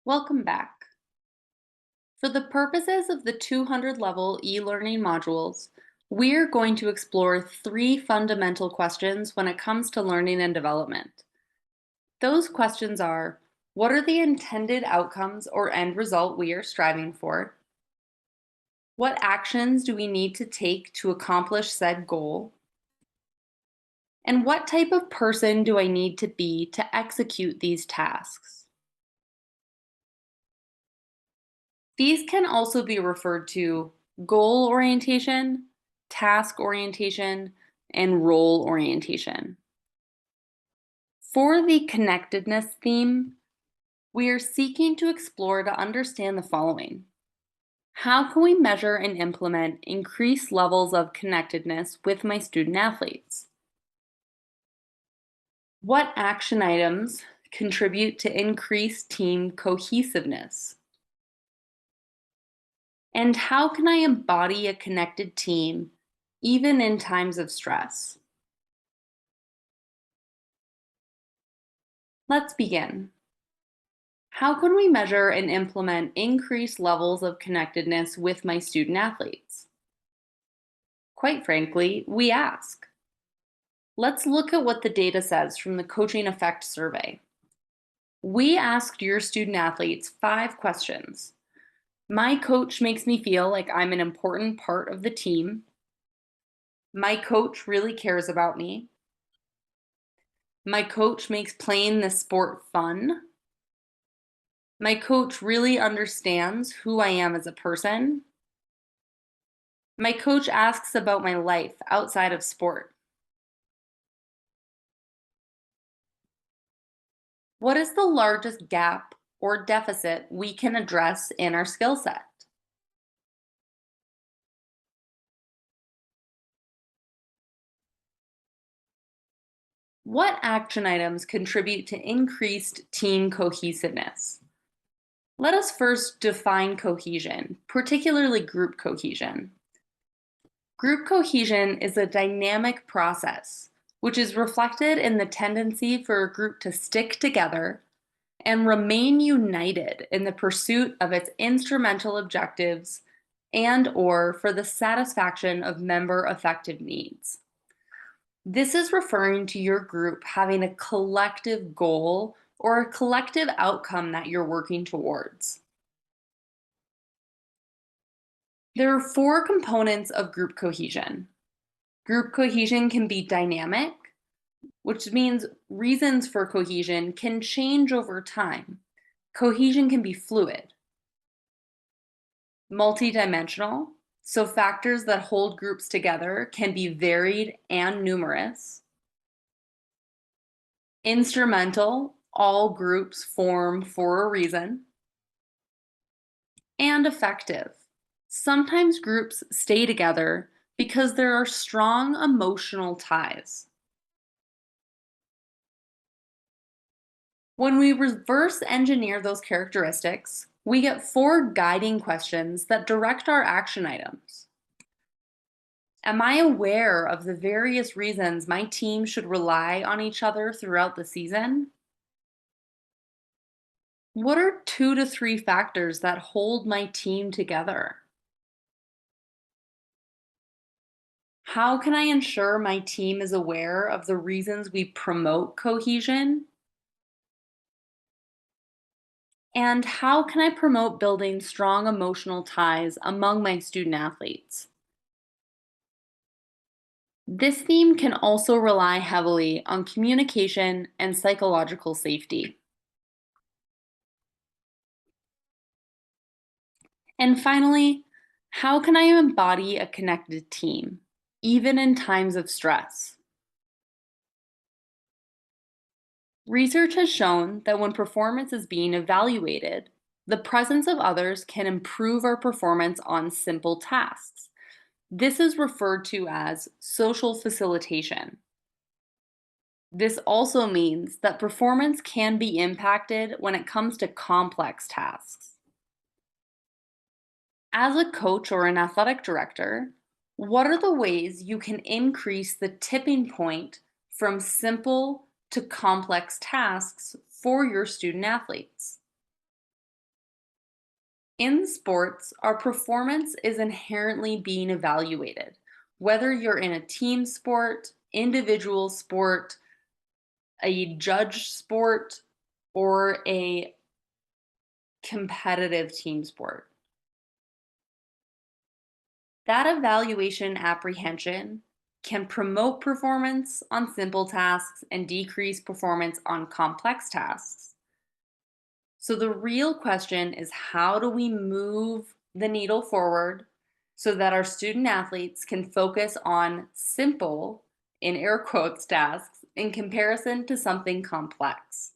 Welcome back. For the purposes of the 200 level e-learning modules, we're going to explore three fundamental questions when it comes to learning and development. Those questions are, what are the intended outcomes or end result we are striving for? What actions do we need to take to accomplish said goal? And what type of person do I need to be to execute these tasks? These can also be referred to goal orientation, task orientation, and role orientation. For the connectedness theme, we are seeking to explore to understand the following. How can we measure and implement increased levels of connectedness with my student athletes? What action items contribute to increased team cohesiveness? And how can I embody a connected team even in times of stress? Let's begin. How can we measure and implement increased levels of connectedness with my student athletes? Quite frankly, we ask. Let's look at what the data says from the Coaching Effect Survey. We asked your student athletes 5 questions. My coach makes me feel like I'm an important part of the team. My coach really cares about me. My coach makes playing the sport fun. My coach really understands who I am as a person. My coach asks about my life outside of sport. What is the largest gap or deficit we can address in our skill set? What action items contribute to increased team cohesiveness? Let us first define cohesion, particularly group cohesion. Group cohesion is a dynamic process, which is reflected in the tendency for a group to stick together and remain united in the pursuit of its instrumental objectives and/or for the satisfaction of member affective needs. This is referring to your group having a collective goal or a collective outcome that you're working towards. There are 4 components of group cohesion. Group cohesion can be dynamic, which means reasons for cohesion can change over time. Cohesion can be fluid. Multidimensional, so factors that hold groups together can be varied and numerous. Instrumental, all groups form for a reason. And effective. Sometimes groups stay together because there are strong emotional ties. When we reverse engineer those characteristics, we get 4 guiding questions that direct our action items. Am I aware of the various reasons my team should rely on each other throughout the season? What are 2 to 3 factors that hold my team together? How can I ensure my team is aware of the reasons we promote cohesion? And how can I promote building strong emotional ties among my student athletes? This theme can also rely heavily on communication and psychological safety. And finally, how can I embody a connected team, even in times of stress? Research has shown that when performance is being evaluated, the presence of others can improve our performance on simple tasks. This is referred to as social facilitation. This also means that performance can be impacted when it comes to complex tasks. As a coach or an athletic director, what are the ways you can increase the tipping point from simple to complex tasks for your student athletes? In sports, our performance is inherently being evaluated. Whether you're in a team sport, individual sport, a judge sport, or a competitive team sport. That evaluation apprehension can promote performance on simple tasks and decrease performance on complex tasks. So, the real question is, how do we move the needle forward so that our student athletes can focus on simple, in air quotes, tasks in comparison to something complex?